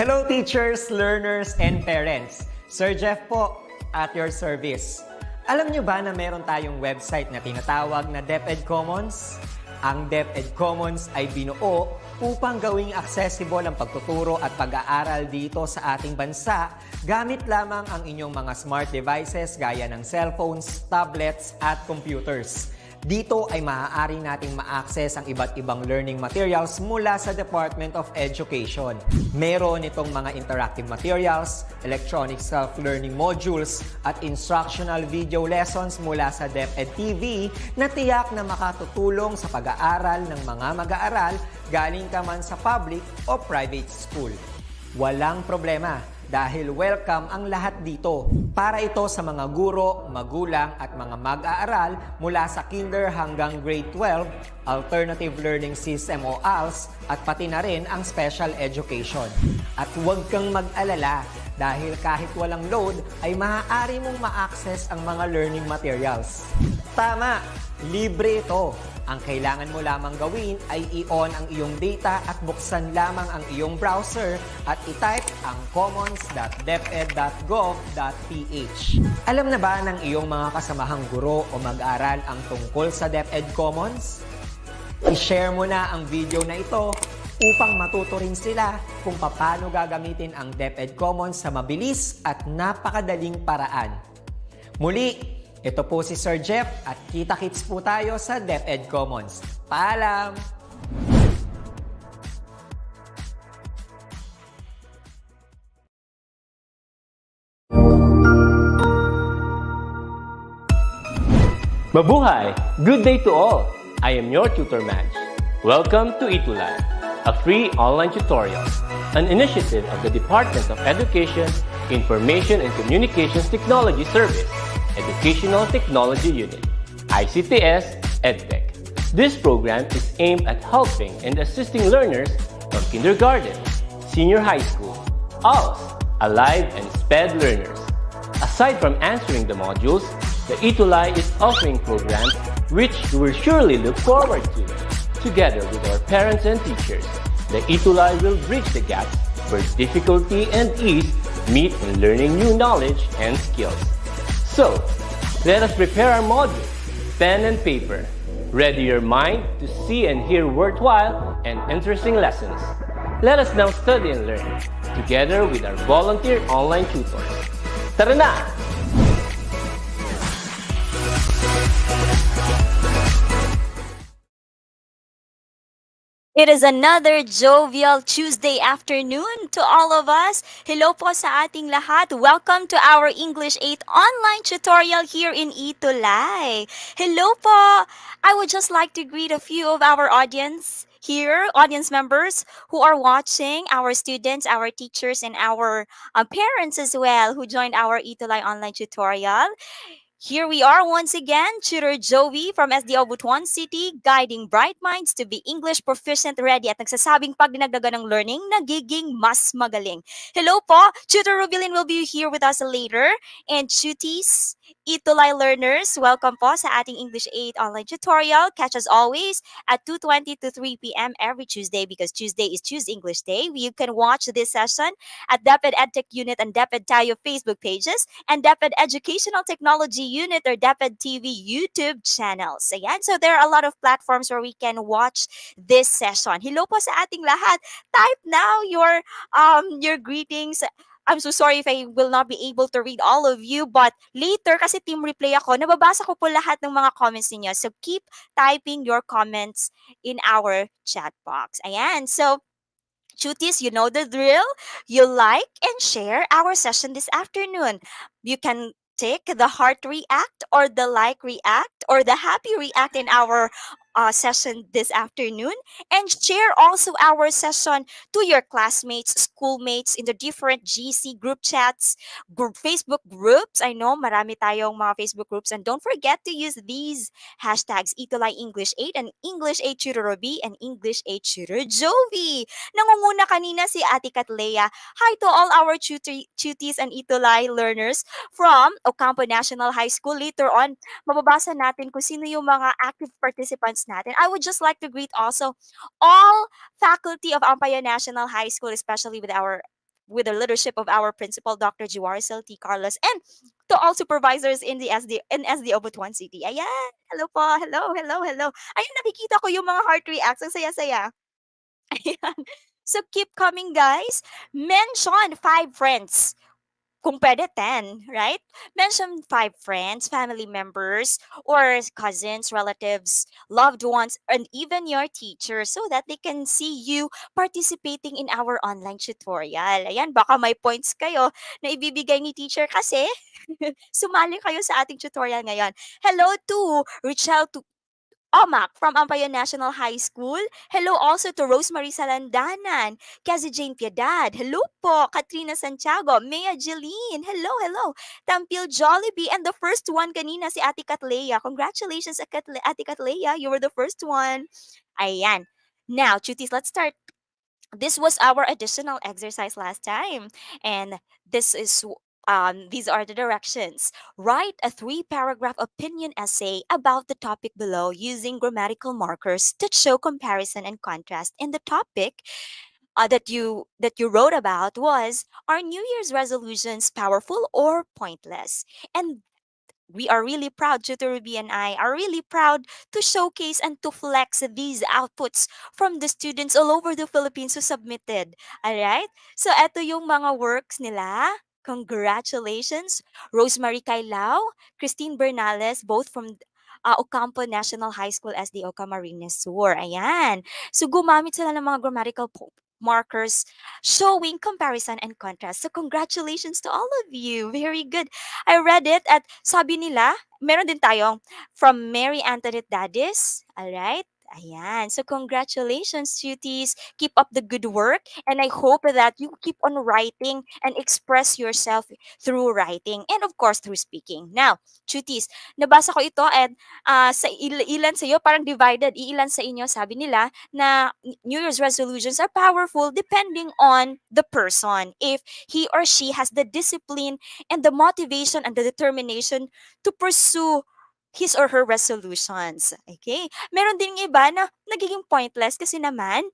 Hello teachers, learners, and parents. Sir Jeff po, at your service. Alam nyo ba na meron tayong website na tinatawag na DepEd Commons? Ang DepEd Commons ay binuo upang gawing accessible ang pagtuturo at pag-aaral dito sa ating bansa gamit lamang ang inyong mga smart devices gaya ng cellphones, tablets, at computers. Dito ay maaari nating ma-access ang iba't ibang learning materials mula sa Department of Education. Meron itong mga interactive materials, electronic self-learning modules, at instructional video lessons mula sa DepEd TV na tiyak na makatutulong sa pag-aaral ng mga mag-aaral galing ka man sa public o private school. Walang problema dahil welcome ang lahat dito. Para ito sa mga guro, magulang at mga mag-aaral mula sa kinder hanggang grade 12, Alternative Learning System o ALS, at pati na rin ang special education. At huwag kang mag-alala dahil kahit walang load ay maaari mong ma-access ang mga learning materials. Tama! Libre ito. Ang kailangan mo lamang gawin ay i-on ang iyong data at buksan lamang ang iyong browser at i-type ang commons.deped.gov.ph. Alam na ba ng iyong mga kasamahang guro o mag-aral ang tungkol sa DepEd Commons? I-share mo na ang video na ito upang matuto rin sila kung paano gagamitin ang DepEd Commons sa mabilis at napakadaling paraan. Muli, ito po si Sir Jeff at kita-kits po tayo sa DepEd Commons. Paalam! Mabuhay! Good day to all! I am your tutor Madge. Welcome to ETUlay, a free online tutorial, an initiative of the Department of Education, Information and Communications Technology Service, Educational Technology Unit, ICTS EdTech. This program is aimed at helping and assisting learners from kindergarten, senior high school, ALS, Alive, and SPED learners. Aside from answering the modules, the ETUlay is offering programs which you will surely look forward to. Together with our parents and teachers, the ETUlay will bridge the gaps where difficulty and ease meet in learning new knowledge and skills. So, let us prepare our module, pen and paper. Ready your mind to see and hear worthwhile and interesting lessons. Let us now study and learn, together with our volunteer online tutors. Tara na! It is another jovial Tuesday afternoon to all of us. Hello po sa ating lahat. Welcome to our English 8 online tutorial here in ETUlay. Hello po! I would just like to greet a few of our audience here, audience members who are watching, our students, our teachers, and our parents as well who joined our ETUlay online tutorial. Here we are once again, Tutor Joey from SDO Butuan City, guiding bright minds to be English proficient ready at nagsasabing pag dinagdagan ng learning, nagiging mas magaling. Hello po, Tutor Rubilin will be here with us later. And Tuties, ETUlay learners, welcome po sa ating English 8 online tutorial. Catch us always at 2:20 to 3 p.m. every Tuesday because Tuesday is Choose English Day. You can watch this session at DepEd EdTech Unit and DepEd Tayo Facebook pages and DepEd Educational Technology Unit or DepEd TV YouTube channels. Ayan, so there are a lot of platforms where we can watch this session. Hello po sa ating lahat. Type now your greetings. I'm so sorry if I will not be able to read all of you, but later, kasi team replay ako, nababasa ko po lahat ng mga comments niyo. So keep typing your comments in our chat box. Ayan, so Chuties, you know the drill. You like and share our session this afternoon. You can take the heart react or the like react or the happy react in our session this afternoon, and share also our session to your classmates, schoolmates in the different GC group chats, Facebook groups. I know marami tayong mga Facebook groups, and don't forget to use these hashtags ETUlay English 8 and English 8 Tutor Ruby and English 8 Tutor Jovi. Nangunguna kanina si Ate Katlea. Hi to all our tuties and ETUlay learners from Ocampo National High School. Later on, mababasa natin kung sino yung mga active participants natin. I would just like to greet also all faculty of Ampaya National High School, especially with our with the leadership of our principal, Dr. Juaricel T. Carlos, and to all supervisors in the SDO Butuan City. Ayan, hello po, hello, hello, hello. Ayun, nakikita ko yung mga heart reacts. Ang saya-saya. Ayan. So keep coming, guys. Mention 5 friends. Kung pwede, 10, right? Mention 5 friends, family members, or cousins, relatives, loved ones, and even your teacher so that they can see you participating in our online tutorial. Ayan, baka may points kayo na ibibigay ni teacher kasi sumali kayo sa ating tutorial ngayon. Hello to Richelle Omak from Ampayan National High School. Hello also to Rosemary Salandanan, Kazi Jane Piedad. Hello po, Katrina Santiago, Mea Jeline. Hello, hello. Tampil Jollibee. And the first one kanina si Ate Katleya. Congratulations, Ate Katleya. You were the first one. Ayan. Now, cuties, let's start. This was our additional exercise last time. And these are the directions. Write a 3-paragraph opinion essay about the topic below using grammatical markers that show comparison and contrast. And the topic that you wrote about was, are New Year's resolutions powerful or pointless? And we are really proud, Tutor Ruby and I are really proud to showcase and to flex these outputs from the students all over the Philippines who submitted. Alright? So, eto yung mga works nila. Congratulations, Rosemary Kailao, Christine Bernales, both from Ocampo National High School, SDO Camarines Sur. Ayan. So, gumamit sila ng mga grammatical markers showing comparison and contrast. So, congratulations to all of you. Very good. I read it at sabi nila, meron din tayong from Mary Antoinette Dadis. Alright? Ayan. So, congratulations, cuties. Keep up the good work. And I hope that you keep on writing and express yourself through writing. And of course, through speaking. Now, cuties, nabasa ko ito and sa ilan sa iyo, parang divided. Ilan sa inyo, sabi nila, na New Year's resolutions are powerful depending on the person. If he or she has the discipline and the motivation and the determination to pursue his or her resolutions. Okay? Meron din iba na nagiging pointless kasi naman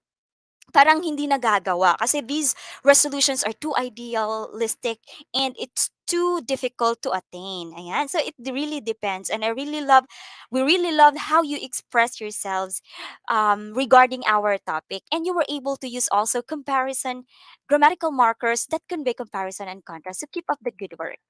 parang hindi nagagawa kasi these resolutions are too idealistic and it's too difficult to attain. Ayan. So it really depends. And we really love how you express yourselves regarding our topic. And you were able to use also grammatical markers that convey comparison and contrast. So keep up the good work.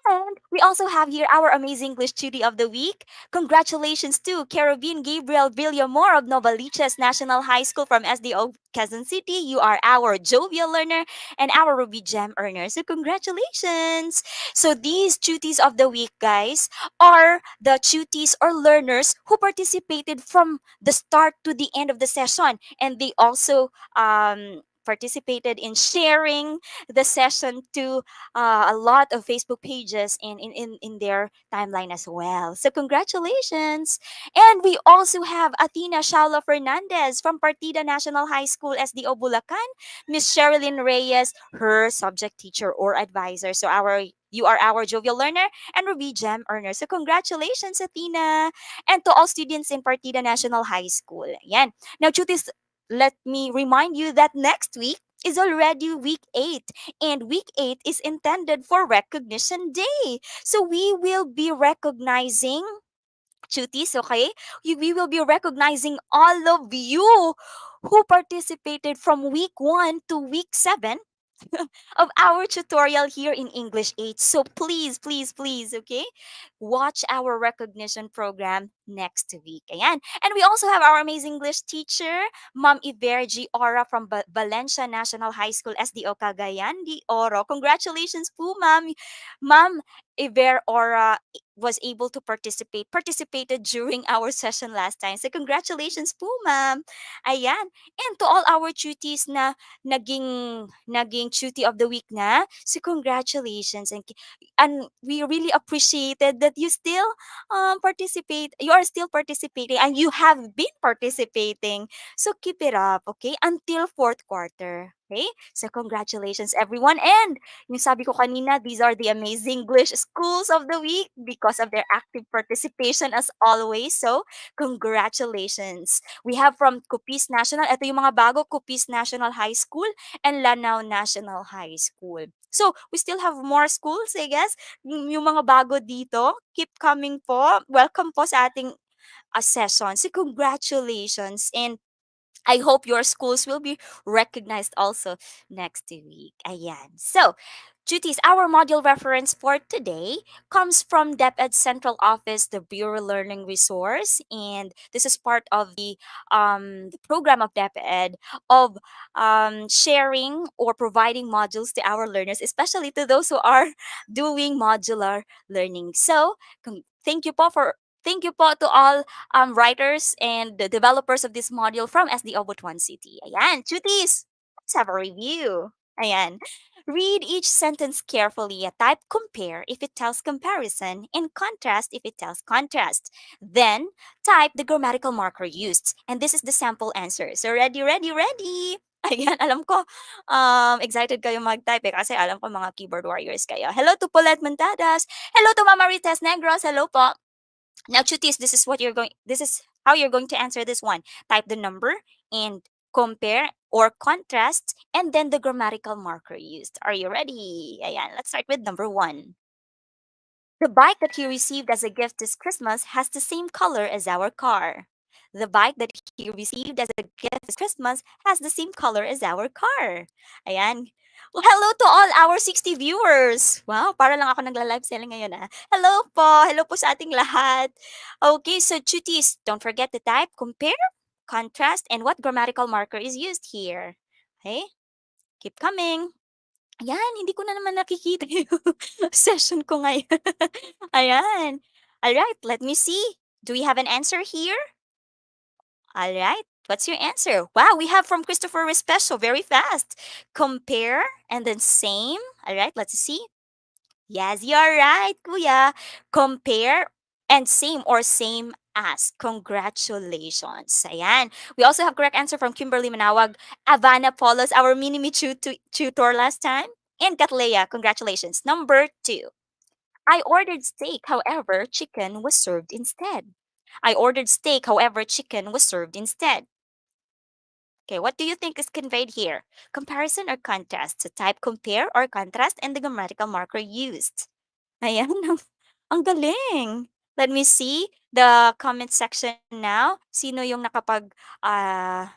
And we also have here our amazing English Tutor of the Week. Congratulations to Carabine Gabriel Villamor of Novaliches National High School from SDO Quezon City. You are our jovial learner and our Ruby Gem earner. So congratulations! So these Tuties of the Week, guys, are the tuties or learners who participated from the start to the end of the session. And they also participated in sharing the session to a lot of Facebook pages and in their timeline as well. So congratulations. And we also have Athena Shaula Fernandez from Partida National High School, SDO Bulacan, Miss Sherilyn Reyes, her subject teacher or advisor. So you are our jovial learner and Ruby Gem earner. So congratulations, Athena. And to all students in Partida National High School. Yan. Now, Chutis, let me remind you that next week is already week 8, and week 8 is intended for Recognition Day. So we will be recognizing cuties, okay? We will be recognizing all of you who participated from week 1 to week 7 of our tutorial here in English 8. So please, please, please, okay? Watch our recognition program next week. Ayan. And we also have our amazing English teacher, Ma'am Ibergi Ora from Valencia National High School, SDO Cagayan de Oro. Congratulations po, Ma'am. Ma'am Iber Ora was able to participated during our session last time. So congratulations po, Ma'am. Ayan. And to all our tuties na naging cutie of the week na. So congratulations and we really appreciated that you are still participating and you have been participating. So keep it up, okay? Until fourth quarter. Okay? So congratulations everyone. And yung sabi ko kanina, these are the amazing English schools of the week because of their active participation as always. So congratulations. We have from Cupis National, ito yung mga bago, Cupis National High School and Lanao National High School. So, we still have more schools, I guess. Yung mga bago dito, keep coming po. Welcome po sa ating session. So, congratulations. And I hope your schools will be recognized also next week. Ayan. So, duties, our module reference for today comes from DepEd Central Office, the Bureau Learning Resource, and this is part of the program of DepEd of sharing or providing modules to our learners, especially to those who are doing modular learning. So, thank you po for thank you po to all writers and the developers of this module from SDO Butuan City. Ayan, cuties! Let's have a review. Ayan. Read each sentence carefully. Type compare if it tells comparison and contrast if it tells contrast. Then, type the grammatical marker used. And this is the sample answer. So, ready, ready, ready! Ayan, alam ko, excited kayo mag-type kasi alam ko mga keyboard warriors kayo. Hello to Paulette Montadas. Hello to Mama Rites Negros. Hello po. Now, chutis, this is how you're going to answer this one. Type the number and compare or contrast, and then the grammatical marker used. Are you ready? Ayan, let's start with number 1. The bike that he received as a gift this Christmas has the same color as our car. The bike that he received as a gift this Christmas has the same color as our car. Ayan. Well, hello to all our 60 viewers. Wow, para lang ako nagla-live selling ngayon ah. Hello po. Hello po sa ating lahat. Okay, so cuties, don't forget to type compare, contrast, and what grammatical marker is used here. Okay? Keep coming. Ayan, hindi ko na naman nakikita yung session ko ngayon. Ayan. Alright, let me see. Do we have an answer here? Alright, what's your answer? Wow, we have from Christopher Respeso, very fast. Compare and then same. Alright, let's see. Yes, you're right, kuya. Compare and same or same as. Congratulations. Ayan. We also have correct answer from Kimberly Manawag. Avana Polos, our mini-me tutor last time. And Katlea, congratulations. Number 2. I ordered steak, however, chicken was served instead. I ordered steak, however, chicken was served instead. Okay, what do you think is conveyed here? Comparison or contrast? So type compare or contrast and the grammatical marker used. Ayan, ang galing. Let me see the comment section now. Sino yung nakapagsagot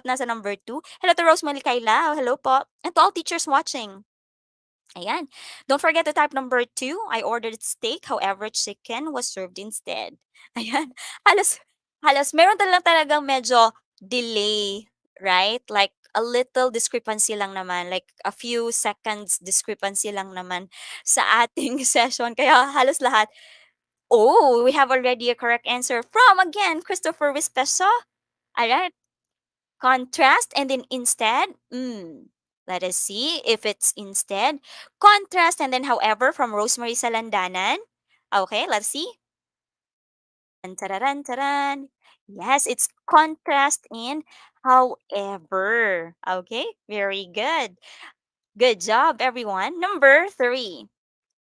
na sa number 2? Hello to Rosemary Kailao. Hello po. And to all teachers watching. Ayan. Don't forget to type number 2. I ordered steak, however, chicken was served instead. Ayan. Halos meron talagang medyo delay, right? Like a little discrepancy lang naman, like a few seconds discrepancy lang naman sa ating session. Kaya halos lahat. Oh, we have already a correct answer from, again, Christopher Vispeso. Alright. Contrast and then instead. Let us see if it's instead. Contrast and then however from Rosemary Salandanan. Okay, let's see. Tararan, taran. Yes, it's contrast and however. Okay, very good. Good job, everyone. Number 3.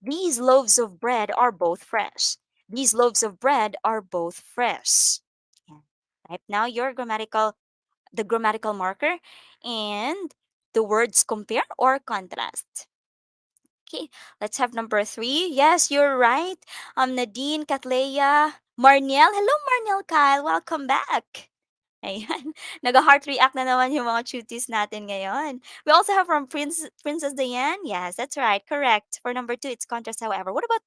These loaves of bread are both fresh. These loaves of bread are both fresh. Yeah. Type now the grammatical marker and the words compare or contrast. Okay, let's have number 3. Yes, you're right. Nadine, Katlea, Marniel. Hello, Marniel Kyle. Welcome back. Ayan. Nag-heart react na naman yung mga cuties natin ngayon. We also have from Princess Diane. Yes, that's right. Correct. For number 2, it's contrast, however. What about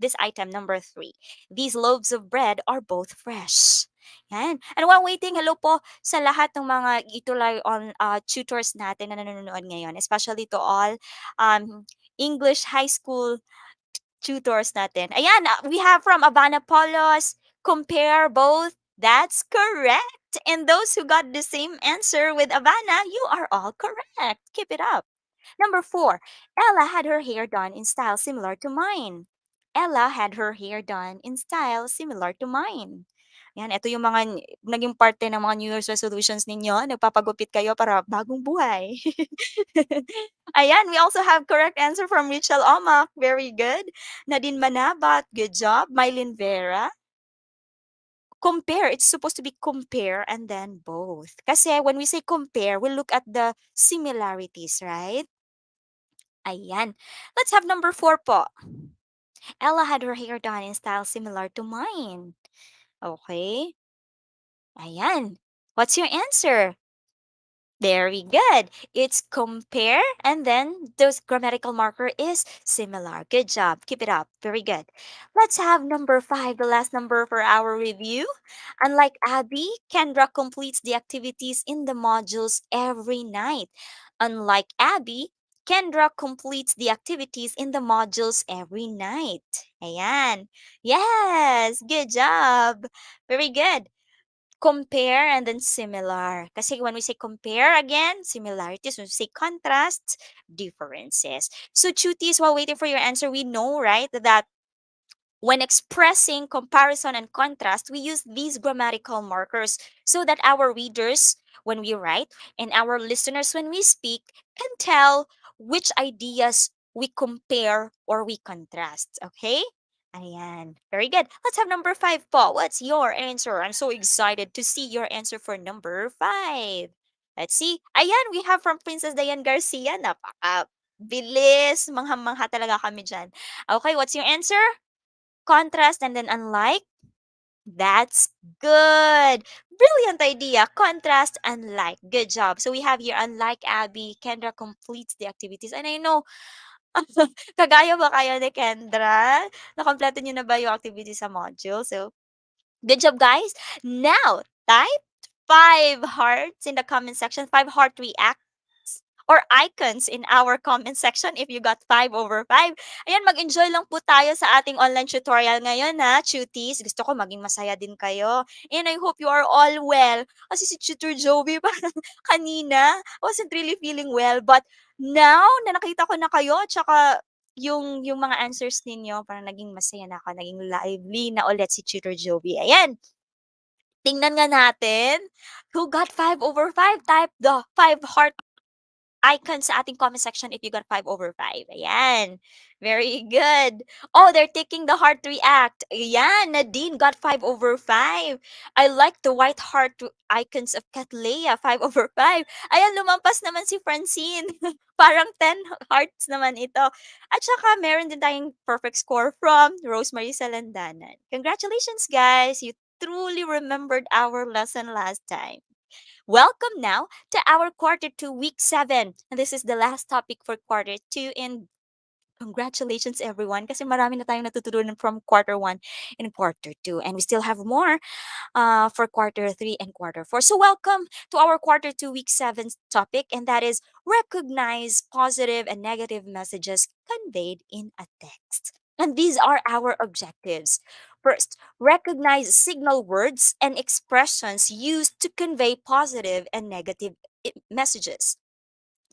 this item, number 3? These loaves of bread are both fresh. Yan. And while waiting, hello po sa lahat ng mga ETUlay on tutors natin na nanonood ngayon, especially to all English high school tutors natin. Ayan, we have from Abana Polos, compare both. That's correct. And those who got the same answer with Abana, you are all correct. Keep it up. Number 4, Ella had her hair done in style similar to mine. Ella had her hair done in style similar to mine. Yan, ito yung mga naging parte ng mga New Year's resolutions ninyo. Nagpapagupit kayo para bagong buhay. Ayan, we also have correct answer from Richel Omak. Very good. Nadine Manabat, good job. Mylene Vera. Compare, it's supposed to be compare and then both. Kasi when we say compare, we look at the similarities, right? Ayan. Let's have number 4 po. Ella had her hair done in style similar to mine. Okay. Ayan. What's your answer? Very good. It's compare and then those grammatical marker is similar. Good job. Keep it up. Very good. Let's have number 5, the last number for our review. Unlike Abby, Kendra completes the activities in the modules every night. Unlike Abby, Kendra completes the activities in the modules every night. Ayan. Yes, good job. Very good. Compare and then similar. Kasi when we say compare, again, similarities. When we say contrasts, differences. So, cuties, while waiting for your answer, we know, right, that when expressing comparison and contrast, we use these grammatical markers so that our readers, when we write, and our listeners, when we speak, can tell which ideas we compare or we contrast. Okay? Ayan. Very good. Let's have number 5 po. What's your answer? I'm so excited to see your answer for number 5. Let's see. Ayan, we have from Princess Diane Garcia. Napaka bilis. Mangha-mangha talaga kami dyan. Okay, what's your answer? Contrast and then unlike? That's good. Brilliant idea. Contrast, unlike. Good job. So we have here, unlike Abby, Kendra completes the activities. And I know, kagaya ba kayo ni Kendra? Nakompleto niyo na ba yung activity sa module? So, good job, guys. Now, type 5 hearts in the comment section. 5 heart reacts or icons in our comment section if you got 5 over 5. Ayan, mag-enjoy lang po tayo sa ating online tutorial ngayon ha, cuties. Gusto ko maging masaya din kayo. And I hope you are all well. Kasi si Tutor Joey parang kanina wasn't really feeling well. But now na nakita ko na kayo, tsaka yung mga answers ninyo, parang naging masaya na ako, naging lively na ulit si Tutor Joey. Ayan, tingnan nga natin who got 5 over 5. Type the 5 heart icon sa ating comment section if you got 5 over 5. Ayan. Very good. Oh, they're taking the heart react. Ayan, Nadine got 5 over 5. I like the white heart icons of Katlea, 5 over 5. Ayan, lumampas naman si Francine. Parang 10 hearts naman ito. At saka, meron din tayong perfect score from Rosemary Salandanan. Congratulations, guys. You truly remembered our lesson last time. Welcome now to our quarter 2, week 7. And this is the last topic for quarter 2. And congratulations, everyone, kasi marami na tayong natutunan from quarter 1 and quarter 2. And we still have more for quarter 3 and quarter 4. So welcome to our quarter 2, week 7 topic. And that is recognize positive and negative messages conveyed in a text. And these are our objectives. First, recognize signal words and expressions used to convey positive and negative messages.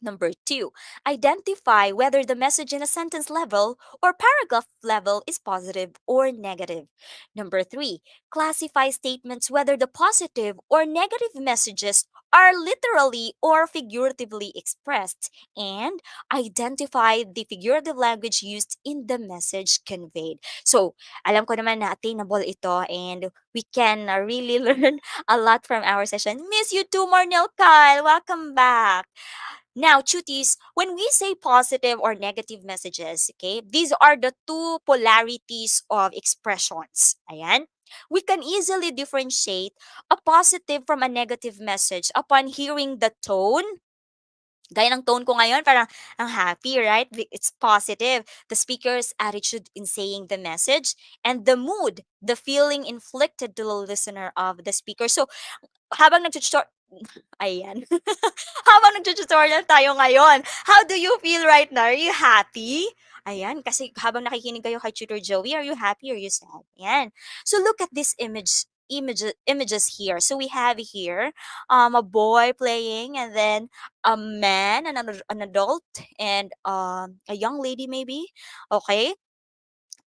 Number 2, identify whether the message in a sentence level or paragraph level is positive or negative. Number 3, classify statements whether the positive or negative messages are literally or figuratively expressed, and identify the figurative language used in the message conveyed. So, alam ko naman na attainable ito and we can really learn a lot from our session. Miss you too, Marnel Kyle. Welcome back. Now, cuties, when we say positive or negative messages, okay, these are the two polarities of expressions. Ayan. We can easily differentiate a positive from a negative message upon hearing the tone. Gaya ng tone ko ngayon, parang ang happy, right? It's positive. The speaker's attitude in saying the message and the mood, the feeling inflicted to the listener of the speaker. So, habang nag-tutor ayan. Habang nagtu-tutorial tayo ngayon, how do you feel right now? Are you happy? Ayan, kasi habang nakikinig kayo kay Tutor Joey, are you happy or you sad? Ayan. So look at this images here. So we have here a boy playing and then a man, an adult, and a young lady maybe. Okay?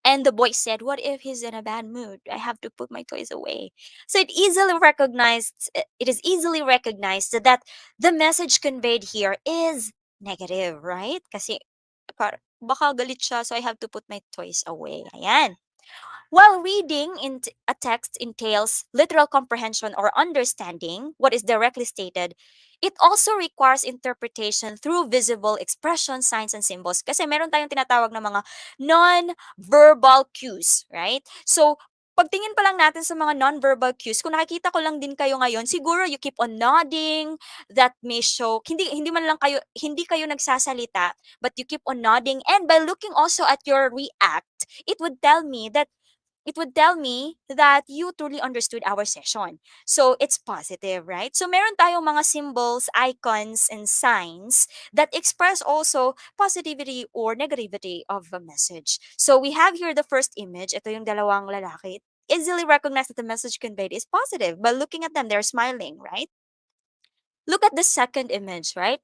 And the boy said, "What if he's in a bad mood? I have to put my toys away." So it is easily recognized that the message conveyed here is negative, right? Kasi baka galit siya, so I have to put my toys away. Ayan. While reading in a text entails literal comprehension or understanding what is directly stated, it also requires interpretation through visible expression, signs, and symbols. Kasi meron tayong tinatawag na mga non-verbal cues, right? So, pagtingin pa lang natin sa mga non-verbal cues, kung nakikita ko lang din kayo ngayon, siguro you keep on nodding, that may show, hindi man lang kayo, hindi kayo nagsasalita, but you keep on nodding, and by looking also at your react, it would tell me that you truly understood our session. So, it's positive, right? So, meron tayong mga symbols, icons, and signs that express also positivity or negativity of a message. So, we have here the first image. Ito yung dalawang lalaki. Easily recognize that the message conveyed is positive. By looking at them, they're smiling, right? Look at the second image, right?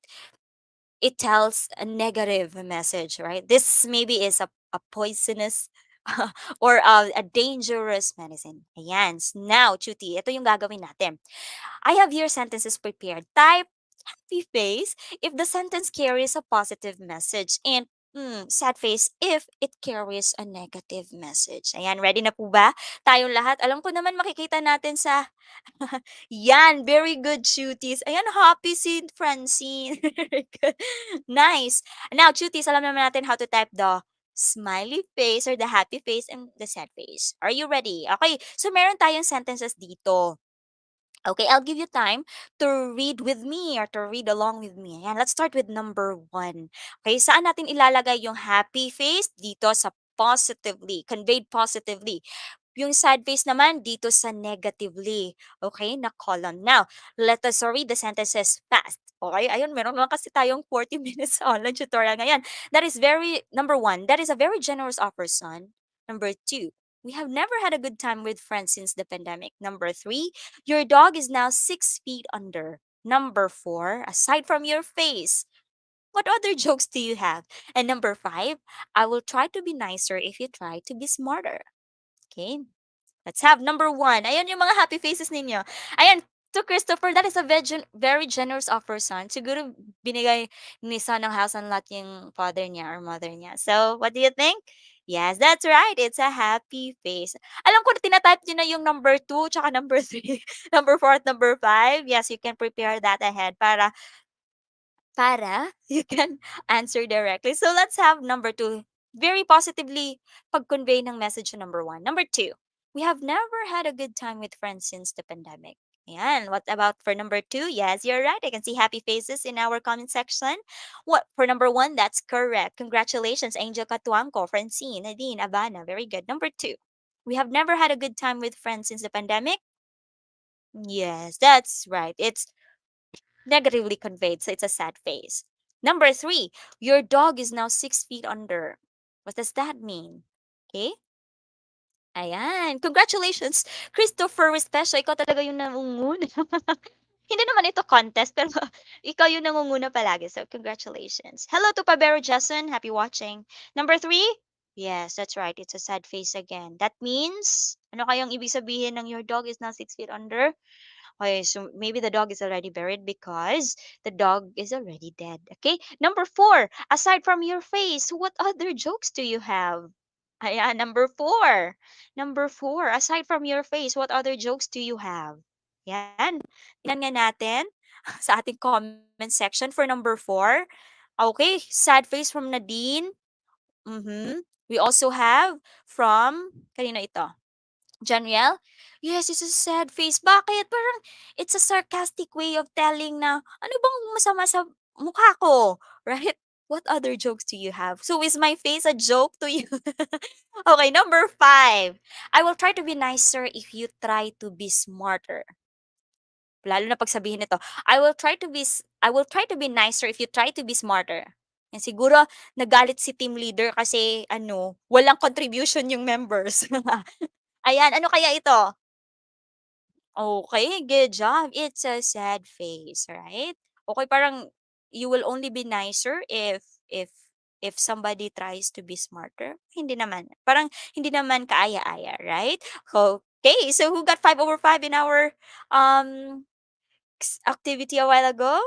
It tells a negative message, right? This maybe is a poisonous or a dangerous medicine. Ayan. Now, Chuti, ito yung gagawin natin. I have here sentences prepared. Type happy face if the sentence carries a positive message and sad face if it carries a negative message. Ayan, ready na po ba? Tayong lahat. Alam ko naman makikita natin sa yan, very good, Chuties. Ayan, happy si Francine. Very good. Nice. Now, Chuties, alam naman natin how to type the smiley face or the happy face and the sad face. Are you ready? Okay, so meron tayong sentences dito. Okay, I'll give you time to read with me or to read along with me. Ayan, let's start with number 1. Okay, saan natin ilalagay yung happy face? Dito sa positively, conveyed positively. Yung sad face naman dito sa negatively. Okay, na column. Now, let us read the sentences fast. Okay, ayun, meron naman kasi tayong 40 minutes sa online tutorial ngayon. Number 1, that is a very generous offer, son. Number 2, we have never had a good time with friends since the pandemic. Number 3, your dog is now 6 feet under. Number 4, aside from your face, what other jokes do you have? And number 5, I will try to be nicer if you try to be smarter. Okay, let's have number 1. Ayan yung mga happy faces ninyo. Ayan, to Christopher, that is a very generous offer, son. Siguro binigay ni son ng house and lot yung father niya or mother niya. So, what do you think? Yes, that's right. It's a happy face. Alam ko na tinatype nyo na yung number 2 tsaka number 3, number 4 at number 5. Yes, you can prepare that ahead para you can answer directly. So let's have number 2. Very positively pag-convey ng message sa number 1. Number 2, we have never had a good time with friends since the pandemic. Ayan. What about for number 2? Yes, you're right. I can see happy faces in our comment section. What for number 1? That's correct. Congratulations, Angel Catuangco, Francine, Nadine, Abana. Very good. Number 2, we have never had a good time with friends since the pandemic. Yes, that's right. It's negatively conveyed, so it's a sad face. Number 3, your dog is now 6 feet under. What does that mean? Okay? Ayan. Congratulations, Christopher Respecio. Ikaw talaga yung nangunguna. Hindi naman ito contest, pero ikaw yung nangunguna palagi. So, congratulations. Hello to Pabero Jason. Happy watching. Number 3, yes, that's right. It's a sad face again. That means, ano kayang ibig sabihin ng your dog is now 6 feet under? Okay, so maybe the dog is already buried because the dog is already dead. Okay, number 4, aside from your face, what other jokes do you have? Ayan, number 4. Number 4, aside from your face, what other jokes do you have? Yan. Tingnan nga natin sa ating comment section for number 4. Okay, sad face from Nadine. We also have from, kanina ito? Janiel? Yes, it's a sad face. Bakit? Parang it's a sarcastic way of telling na, ano bang masama sa mukha ko? Right? What other jokes do you have? So is my face a joke to you? Okay, number 5. I will try to be nicer if you try to be smarter. Lalo na pag sabihin nito, I will try to be nicer if you try to be smarter. Yan, siguro nagalit si team leader kasi walang contribution yung members. Ayan, ano kaya ito? Okay, good job. It's a sad face, right? Okay, parang you will only be nicer if if somebody tries to be smarter? Hindi naman. Parang hindi naman kaaya-aya, right? Okay, so who got 5/5 in our um activity a while ago?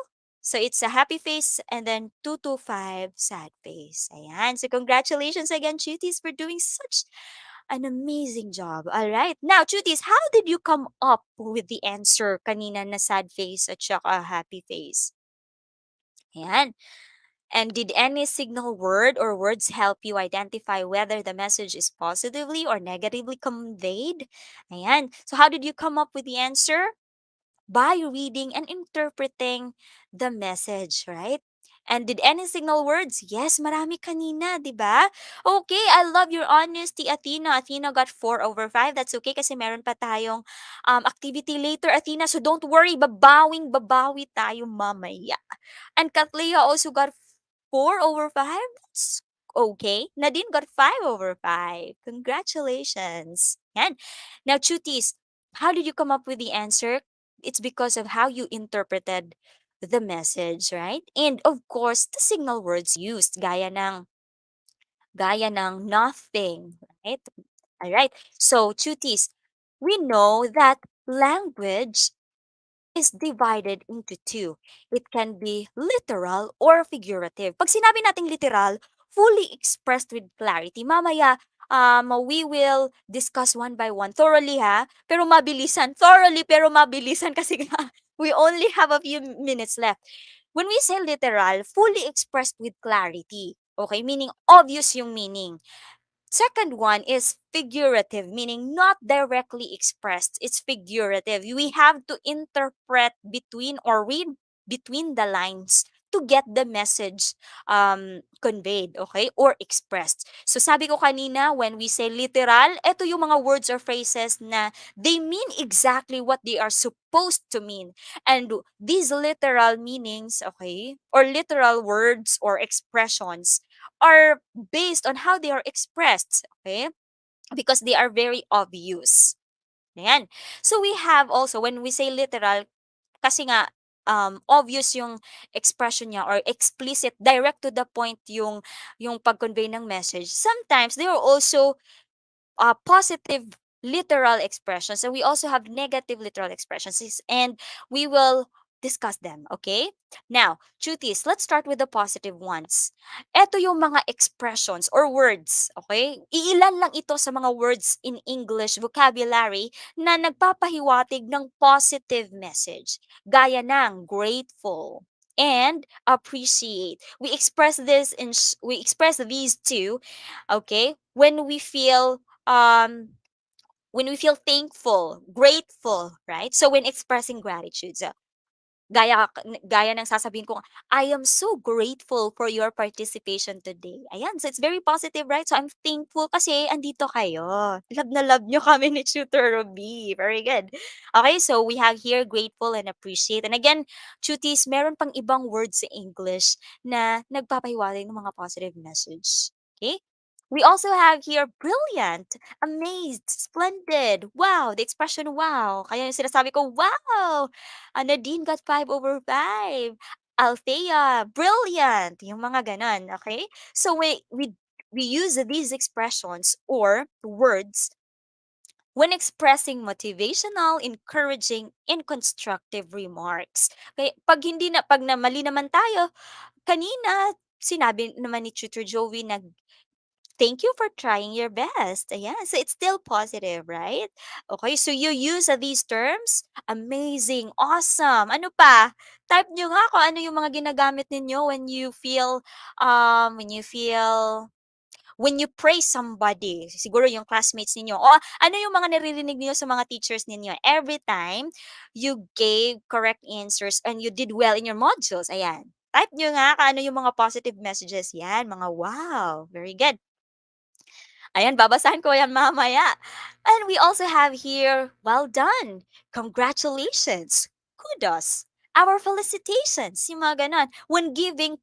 So it's a happy face and then 2 to 5 sad face. Ayan. So congratulations again, Chuties, for doing such an amazing job. All right. Now, Chuties, how did you come up with the answer kanina na sad face at saka happy face? Ayan. And did any signal word or words help you identify whether the message is positively or negatively conveyed? Ayan. So how did you come up with the answer? By reading and interpreting the message, right? And did any signal words? Yes, marami kanina, di ba? Okay, I love your honesty, Athena. Athena got 4/5. That's okay kasi meron pa tayong activity later, Athena. So don't worry, babawi tayo mamaya. And Kathleen also got 4/5. That's okay. Nadine got 5/5. Congratulations. Yan. Now, Chutis, how did you come up with the answer? It's because of how you interpreted the message, right? And of course, the signal words used, gaya ng nothing, right? All right. So, Chutis, we know that language is divided into two. It can be literal or figurative. Pag sinabi nating literal, fully expressed with clarity. Mamaya, we will discuss one by one thoroughly ha, pero mabilisan. Thoroughly pero mabilisan kasi nga, we only have a few minutes left. When we say literal, fully expressed with clarity. Okay, meaning obvious yung meaning. Second one is figurative, meaning not directly expressed. It's figurative. We have to interpret between or read between the lines to get the message conveyed, okay, or expressed. So sabi ko kanina, when we say literal, ito yung mga words or phrases na they mean exactly what they are supposed to mean. And these literal meanings, okay, or literal words or expressions are based on how they are expressed, okay? Because they are very obvious. Ayan. So we have also, when we say literal, kasi nga, obvious yung expression niya or explicit, direct to the point yung pag-convey ng message. Sometimes they are also positive literal expressions and we also have negative literal expressions and we will discuss them, okay? Now, Chutis, let's start with the positive ones. Ito yung mga expressions or words, okay? Iilan lang ito sa mga words in English vocabulary na nagpapahiwatig ng positive message, gaya ng grateful and appreciate. We express these two, okay, um when we feel thankful, grateful, right? So when expressing gratitude, so gaya ng sasabihin ko, I am so grateful for your participation today. Ayan, so it's very positive, right? So I'm thankful kasi andito kayo. Love na love nyo kami ni Tutor Ruby. Very good. Okay, so we have here grateful and appreciate. And again, Chutis, meron pang ibang words sa English na nagpapahiwatig ng mga positive message. Okay? We also have here brilliant, amazed, splendid, wow, the expression wow. Kaya yung sinasabi ko, wow! Nadine got 5/5. Althea, brilliant. Yung mga ganon, okay? So we use these expressions or words when expressing motivational, encouraging, and constructive remarks. Kaya pag mali naman tayo, kanina sinabi naman ni Tutor Joey na thank you for trying your best. Ayan. So it's still positive, right? Okay, so you use these terms. Amazing, awesome. Ano pa? Type nyo nga kung ano yung mga ginagamit ninyo when you praise somebody. Siguro yung classmates ninyo. O ano yung mga naririnig niyo sa mga teachers ninyo? Every time you gave correct answers and you did well in your modules. Ayan. Type nyo nga kung ano yung mga positive messages. Yan, mga wow. Very good. Ayan, babasahin ko yan mamaya. And we also have here, well done, congratulations, kudos, our felicitations, yung mga ganon, when giving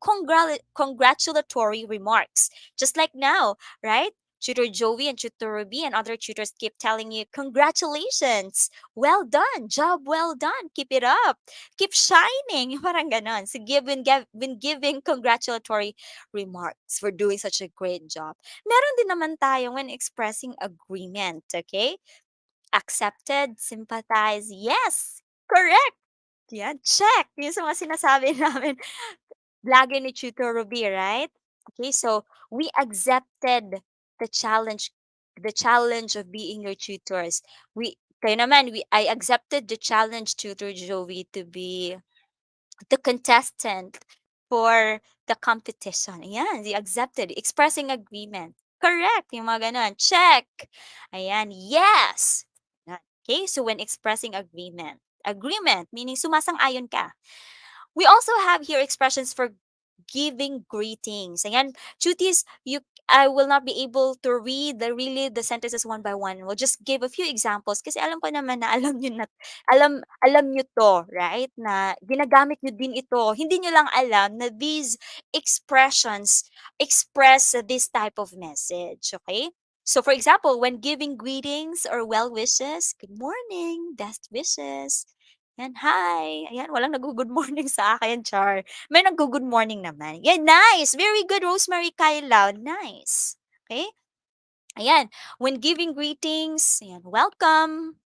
congratulatory remarks. Just like now, right? Tutor Joey and Tutor Ruby and other tutors keep telling you, congratulations! Well done! Job well done! Keep it up! Keep shining! Yung parang ganon. So when giving congratulatory remarks for doing such a great job. Meron din naman tayo when expressing agreement, okay? Accepted, sympathize, yes! Correct! Yan, check! Yung sa mga sinasabi namin lagi ni Tutor Ruby, right? Okay, so we accepted the challenge, the challenge of being your tutors. Kayo naman, I accepted the challenge, Tutor Joey, to be the contestant for the competition. Ayan, they accepted, expressing agreement. Correct, yung mga ganon. Check. Ayan, yes. Ayan. Okay, so when expressing agreement, meaning sumasang-ayon ka. We also have here expressions for giving greetings. Ayan, cuties, I will not be able to read the sentences one by one. We'll just give a few examples kasi alam ko naman na alam niyo to, right? Na ginagamit niyo din ito. Hindi niyo lang alam na these expressions express this type of message, okay? So for example, when giving greetings or well wishes, good morning, best wishes. Yan, hi. Ayan, walang nag-good morning sa akin, char. May nag-good morning naman. Yan, nice. Very good, Rosemary Kailaw. Nice. Okay? Ayan, when giving greetings, ayan, welcome.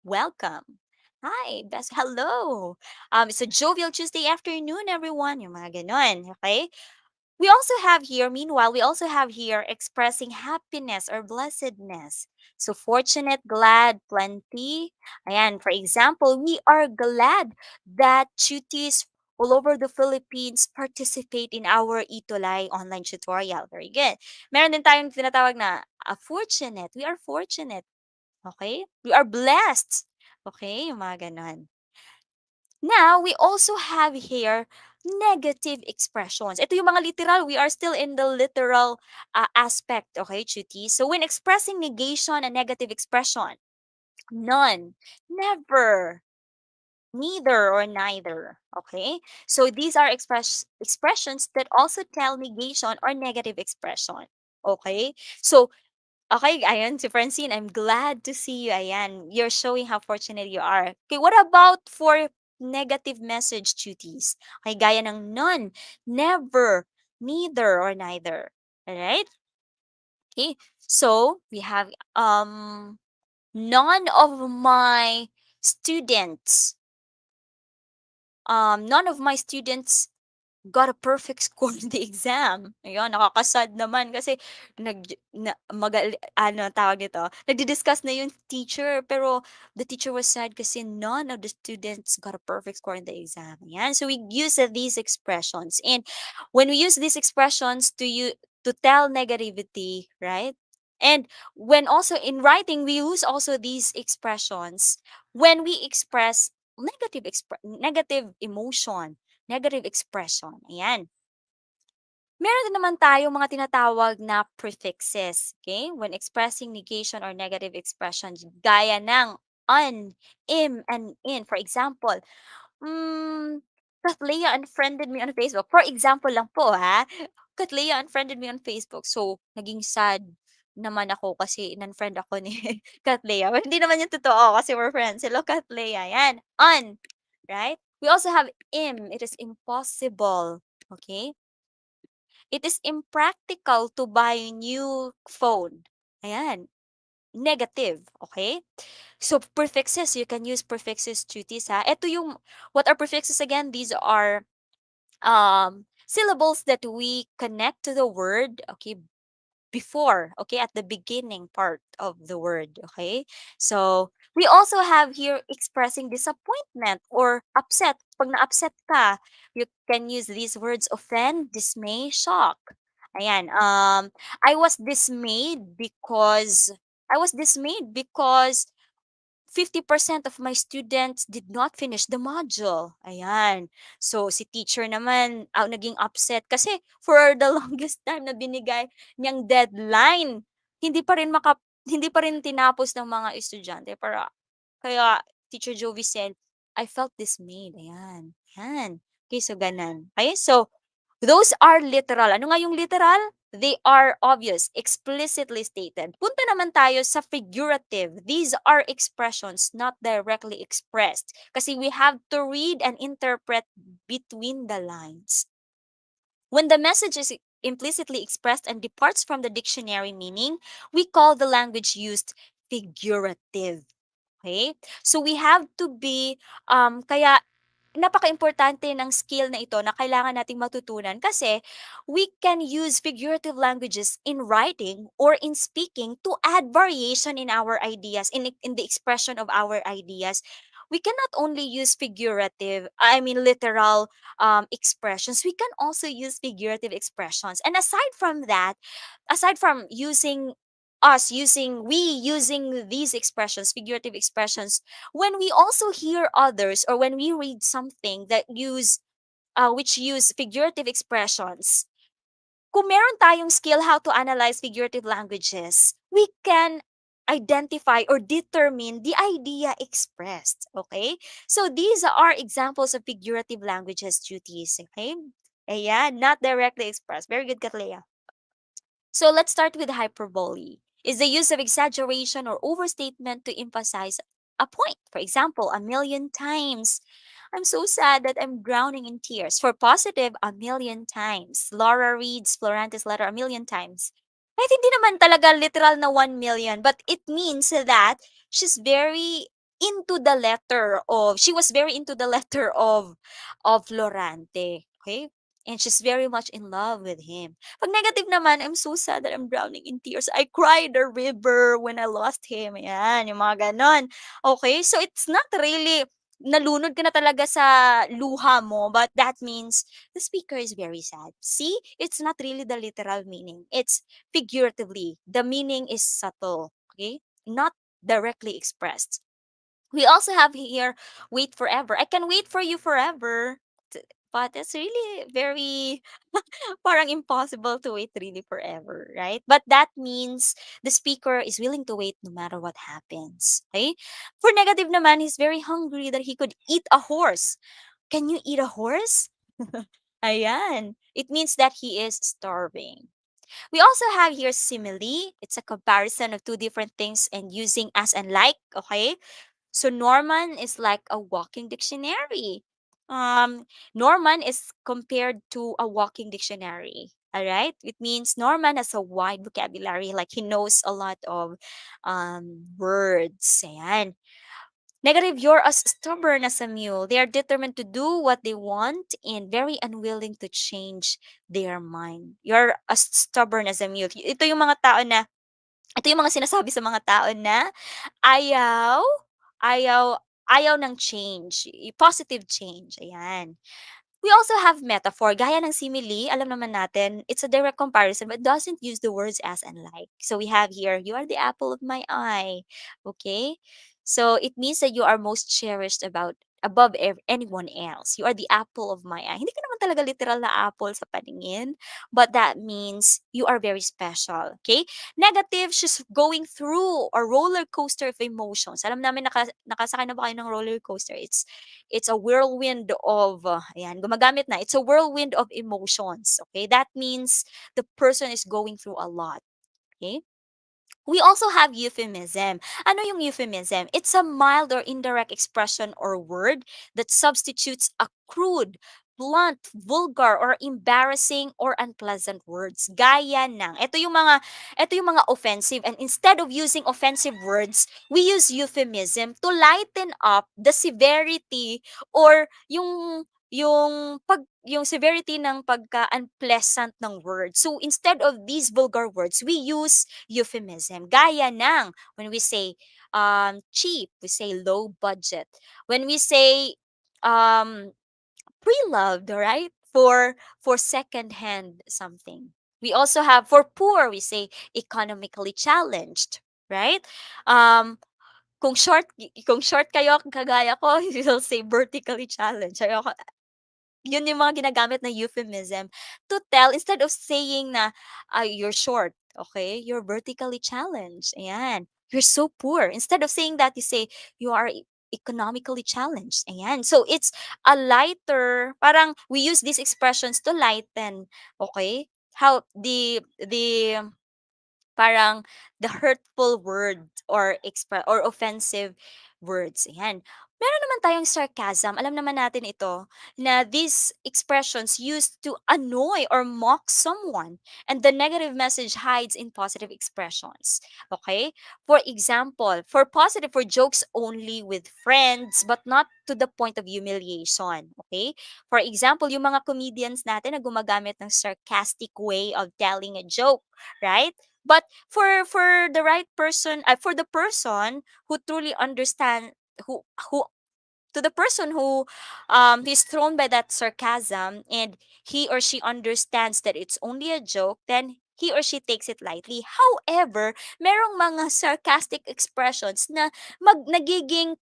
Welcome. Hi, best hello. It's a jovial Tuesday afternoon, everyone. Yung mga ganon, okay? Meanwhile, we also have here expressing happiness or blessedness. So, fortunate, glad, plenty. Ayan, for example, we are glad that tuties all over the Philippines participate in our ETUlay online tutorial. Very good. Meron din tayong tinatawag na fortunate. We are fortunate. Okay? We are blessed. Okay? Yung mga ganon. Now, we also have here negative expressions. Ito yung mga literal. We are still in the literal aspect, okay, Chuti? So, when expressing negation and negative expression, none, never, neither, or neither, okay? So, these are expressions that also tell negation or negative expression, okay? So, okay, ayan, si Francine, I'm glad to see you. Ayan, you're showing how fortunate you are. Okay, what about for negative message duties? Okay, gaya ng none, never, neither, or neither. Alright? Okay, so we have none of my students, got a perfect score in the exam. Ayun, nakakasad naman kasi tawag nito, nagdi-discuss na yung teacher, pero the teacher was sad kasi none of the students got a perfect score in the exam. Ayan, so we use these expressions. And when we use these expressions to tell negativity, right? And when also in writing, we use also these expressions when we express negative emotion, negative expression. Ayan. Meron din naman tayong mga tinatawag na prefixes, okay? When expressing negation or negative expression, gaya ng un, im, and in. For example, Kathleya unfriended me on Facebook. For example lang po, ha? Kathleya unfriended me on Facebook. So, naging sad naman ako kasi in-unfriend ako ni Kathleya. Well, hindi naman yung totoo kasi we're friends. Hello, Kathleya. Yan. Un, right? We also have im. It is impossible. Okay? It is impractical to buy a new phone. Ayan. Negative. Okay? So, prefixes. You can use prefixes, cuties, ha? Ito yung, what are prefixes again? These are syllables that we connect to the word, okay, before, okay, at the beginning part of the word, okay? So, we also have here expressing disappointment or upset. Pag na-upset ka, you can use these words: offend, dismay, shock. Ayan, I was dismayed because 50% of my students did not finish the module. Ayan. So, si teacher naman, naging upset kasi for the longest time na binigay niyang deadline, hindi pa rin tinapos ng mga estudyante. Kaya, Teacher Jovi said, I felt dismayed. Ayan. Ayan. Okay, so ganan. Okay, so, those are literal. Ano nga yung literal? They are obvious, explicitly stated. Punta naman tayo sa figurative. These are expressions not directly expressed. Kasi we have to read and interpret between the lines. When the message is implicitly expressed and departs from the dictionary meaning, we call the language used figurative. Okay? So we have to be, kaya napaka-importante ng skill na ito na kailangan nating matutunan kasi we can use figurative languages in writing or in speaking to add variation in our ideas, in the expression of our ideas. We cannot only use literal expressions. We can also use figurative expressions. And aside from using these expressions, figurative expressions, when we also hear others or when we read something that which use figurative expressions, kung meron tayong skill how to analyze figurative languages, we can identify or determine the idea expressed. Okay? So these are examples of figurative languages duties. Okay? Ayan, not directly expressed. Very good, Katlea. So let's start with hyperbole. Is the use of exaggeration or overstatement to emphasize a point. For example, a million times. I'm so sad that I'm drowning in tears. For positive, a million times. Laura reads Florante's letter a million times. Kahit hindi naman talaga literal na 1 million, but it means that she's very into the letter she was very into the letter of Florante. Okay? And she's very much in love with him. Pag negative naman, I'm so sad that I'm drowning in tears. I cried a river when I lost him. Ayan, yung mga ganon. Okay, so it's not really nalunod ka na talaga sa luha mo, but that means the speaker is very sad. See, it's not really the literal meaning. It's figuratively. The meaning is subtle, okay? Not directly expressed. We also have here, wait forever. I can wait for you forever. But it's really very parang impossible to wait really forever, right? But that means the speaker is willing to wait no matter what happens. Okay? For negative naman, he's very hungry that he could eat a horse. Can you eat a horse? Ayan. It means that he is starving. We also have here simile. It's a comparison of two different things and using as and like. Okay? So Norman is like a walking dictionary. Norman is compared to a walking dictionary. All right, it means Norman has a wide vocabulary, like he knows a lot of words. Ayan. Negative, you're as stubborn as a mule. They are determined to do what they want and very unwilling to change their mind. You're as stubborn as a mule. Ito yung mga sinasabi sa mga tao na ayaw ayaw ayaw ng change, positive change, ayan. We also have metaphor, gaya ng simile, alam naman natin, it's a direct comparison but doesn't use the words as and like. So we have here, you are the apple of my eye, okay? So it means that you are most cherished above anyone else. You are the apple of my eye. Hindi ka naman talaga literal na apple sa paningin, but that means you are very special, okay? Negative, she's going through a roller coaster of emotions. Alam namin, nakasakay na ba kayo ng roller coaster? It's a whirlwind of, ayan, gumagamit na. It's a whirlwind of emotions, okay? That means the person is going through a lot, okay? We also have euphemism. Ano yung euphemism? It's a mild or indirect expression or word that substitutes a crude, blunt, vulgar, or embarrassing or unpleasant words. Gaya ng, ito yung mga offensive, and instead of using offensive words, we use euphemism to lighten up the severity or yung severity ng pagka-unpleasant ng words. So instead of these vulgar words, we use euphemism. Gaya ng when we say cheap, we say low budget. When we say um pre-loved, right? For second-hand something. We also have for poor, we say economically challenged, right? Um kung short kayo kagaya ko, you will say vertically challenged. Yun yung mga ginagamit na euphemism to tell instead of saying na, "You're short," okay? You're vertically challenged, ayan. "You're so poor." Instead of saying that, you say, "You are economically challenged," ayan. So, it's a lighter parang we use these expressions to lighten, okay? how the parang the hurtful word or or offensive words. Ayan. Meron naman tayong sarcasm. Alam naman natin ito na these expressions used to annoy or mock someone, and the negative message hides in positive expressions. Okay? For example, for positive, for jokes only with friends but not to the point of humiliation. Okay? For example, yung mga comedians natin na gumagamit ng sarcastic way of telling a joke, right? But for the right person, for the person who truly understand, who to the person who is thrown by that sarcasm, and he or she understands that it's only a joke, then he or she takes it lightly. However, merong mga sarcastic expressions na nagiging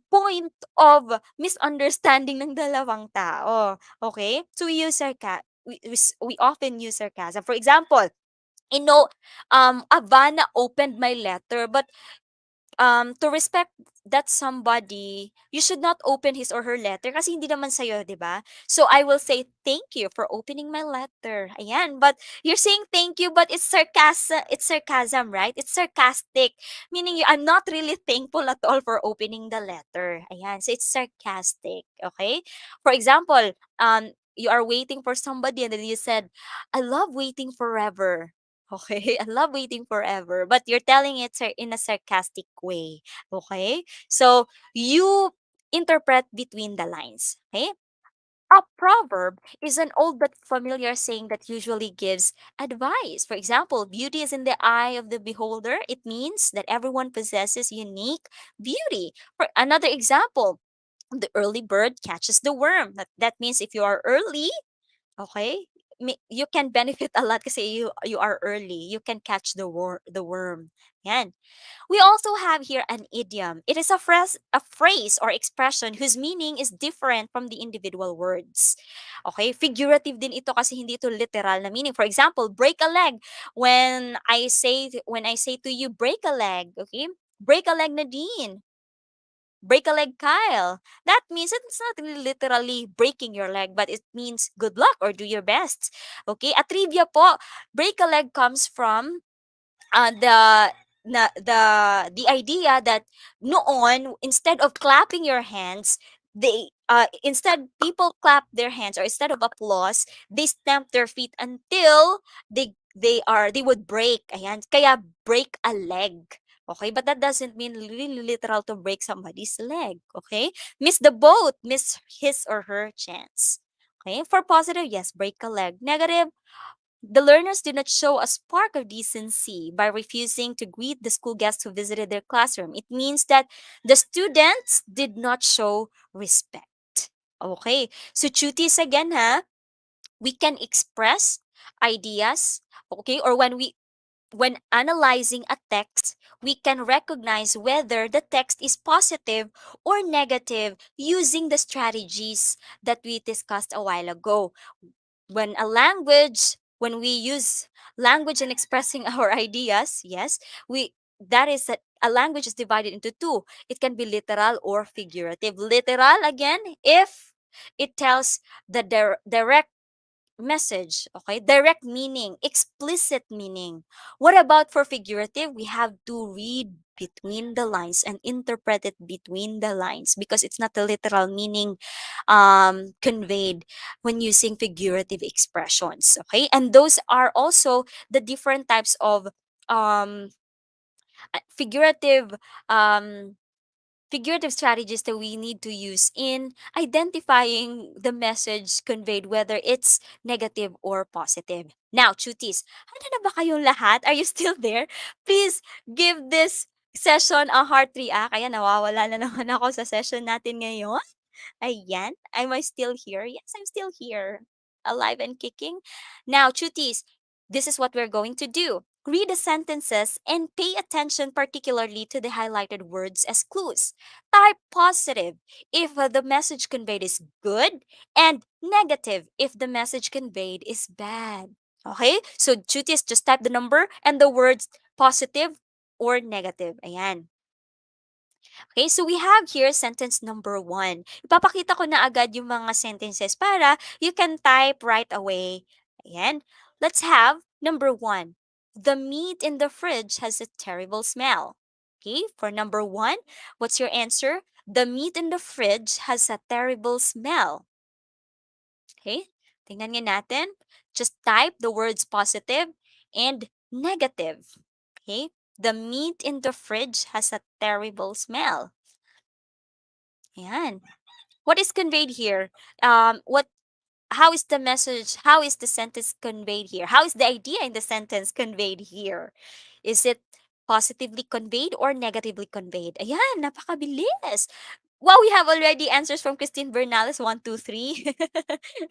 point of misunderstanding ng dalawang tao. Okay? So we use we often use sarcasm. For example, Avana opened my letter, but to respect that somebody, you should not open his or her letter kasi hindi naman sa'yo, di ba? So I will say, thank you for opening my letter. Ayan. But you're saying thank you, but it's sarcasm, right? It's sarcastic. Meaning, I'm not really thankful at all for opening the letter. Ayan. So it's sarcastic. Okay? For example, you are waiting for somebody and then you said, I love waiting forever. Okay, I love waiting forever, but you're telling it in a sarcastic way. Okay, so you interpret between the lines. Okay, a proverb is an old but familiar saying that usually gives advice. For example, beauty is in the eye of the beholder. It means that everyone possesses unique beauty. For another example, the early bird catches the worm. That means if you are early, okay, you can benefit a lot kasi you are early. You can catch the worm. Yan. We also have here an idiom. It is a phrase or expression whose meaning is different from the individual words. Okay, figurative din ito kasi hindi ito literal na meaning. For example, break a leg. When I say to you break a leg, okay? Break a leg, Nadine. Break a leg, Kyle. That means it's not really literally breaking your leg, but it means good luck or do your best. Okay? A trivia po, break a leg comes from the the idea that noon, instead of clapping your hands, they instead people clap their hands, or instead of applause, they stamp their feet until they would break. Ayan, kaya break a leg. Okay, but that doesn't mean really literal to break somebody's leg. Okay, miss the boat, miss his or her chance. Okay, for positive, yes, break a leg. Negative, the learners did not show a spark of decency by refusing to greet the school guests who visited their classroom. It means that the students did not show respect. Okay, so cuties again, ha? We can express ideas, okay, or when analyzing a text, we can recognize whether the text is positive or negative using the strategies that we discussed a while ago. When we use language in expressing our ideas, yes, we that is that a language is divided into two. It can be literal or figurative. Literal, again, if it tells the direct message, okay? Direct meaning, explicit meaning. What about for figurative? We have to read between the lines and interpret it between the lines because it's not the literal meaning conveyed when using figurative expressions, okay? And those are also the different types of um, figurative um, figurative strategies that we need to use in identifying the message conveyed, whether it's negative or positive. Now, cuties, handa na ba kayong lahat? Are you still there? Please give this session a heart react. Kaya nawawala na naman ako sa session natin ngayon. Ayan. Am I still here? Yes, I'm still here. Alive and kicking. Now, cuties, this is what we're going to do. Read the sentences and pay attention particularly to the highlighted words as clues. Type positive if the message conveyed is good, and negative if the message conveyed is bad. Okay? So, cuties, just type the number and the words positive or negative. Ayan. Okay, so we have here sentence number 1. Ipapakita ko na agad yung mga sentences para you can type right away. Ayan. Let's have number 1. The meat in the fridge has a terrible smell. Okay, for number 1, what's your answer? The meat in the fridge has a terrible smell. Okay, tingnan nga natin. Just type the words positive and negative. Okay, the meat in the fridge has a terrible smell. Ayan. What is conveyed here? What? How is the message? How is the sentence conveyed here? How is the idea in the sentence conveyed here? Is it positively conveyed or negatively conveyed? Ayan, napakabilis. Wow, we have already answers from Christine Bernales. 1, 2, 3.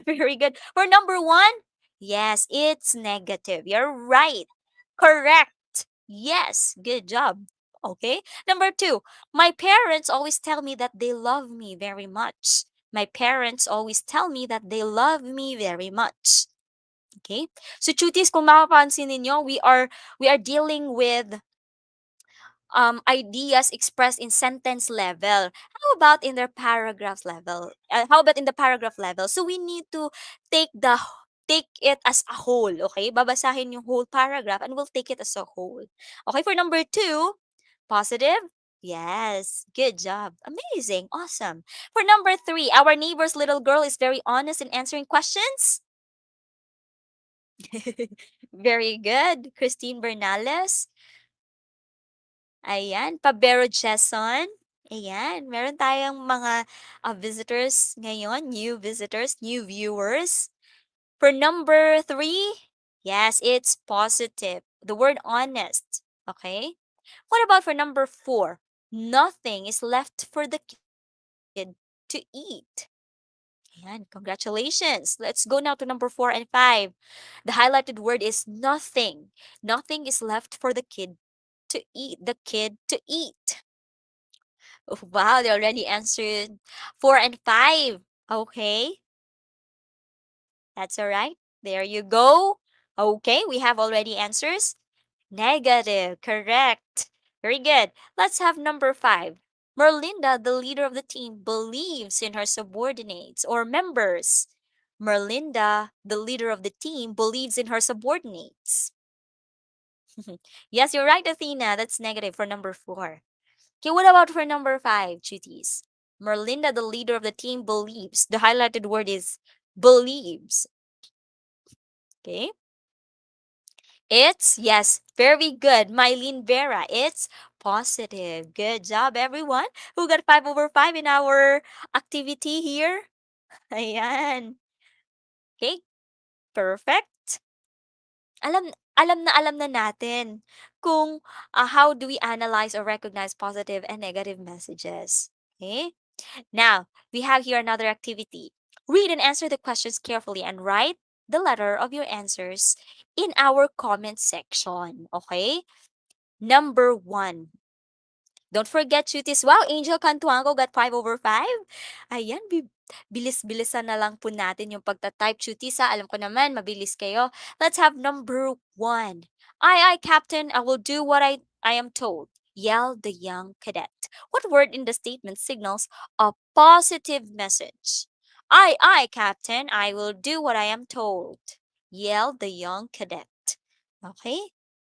Very good. For number 1, yes, it's negative. You're right. Correct. Yes, good job. Okay. Number 2, my parents always tell me that they love me very much. My parents always tell me that they love me very much. Okay? So cuties, kung mapapansin ninyo, we are dealing with ideas expressed in sentence level. How about in their paragraph level? How about in the paragraph level? So we need to take it as a whole, okay? Babasahin yung whole paragraph and we'll take it as a whole. Okay, for number 2, positive? Yes, good job. Amazing, awesome. For number 3, our neighbor's little girl is very honest in answering questions. Very good, Christine Bernales. Ayan, Pabero Jason. Ayan, meron tayong mga visitors ngayon, new visitors, new viewers. For number 3, yes, it's positive. The word honest. Okay? What about for number 4? Nothing is left for the kid to eat. Ayan, congratulations. Let's go now to number 4 and 5. The highlighted word is nothing. Nothing is left for the kid to eat. The kid to eat. Oh, wow, they already answered 4 and 5. Okay, that's all right. There you go. Okay, we have already answers. Negative, correct. Very good. Let's have number 5. Merlinda, the leader of the team, believes in her subordinates or members. Merlinda, the leader of the team, believes in her subordinates. Yes, you're right, Athena. That's negative for number 4. Okay, what about for number 5, cuties? Merlinda, the leader of the team, believes. The highlighted word is believes. Okay. It's, yes, very good. Mylene Vera, it's positive. Good job, everyone who got 5 over 5 in our activity here. Ayan. Okay, perfect. Alam na natin kung how do we analyze or recognize positive and negative messages. Okay? Now, we have here another activity. Read and answer the questions carefully and write the letter of your answers in our comment section. Okay? Number 1. Don't forget, cuties. Wow, Angel Cantuango got 5 over 5. Ayan, bilis-bilisan na lang po natin yung pagta-type, cuties. Alam ko naman, mabilis kayo. Let's have number 1. Aye, Captain, I will do what I am told. Yelled the young cadet. What word in the statement signals a positive message? Aye, Captain, I will do what I am told. Yelled the young cadet. Okay?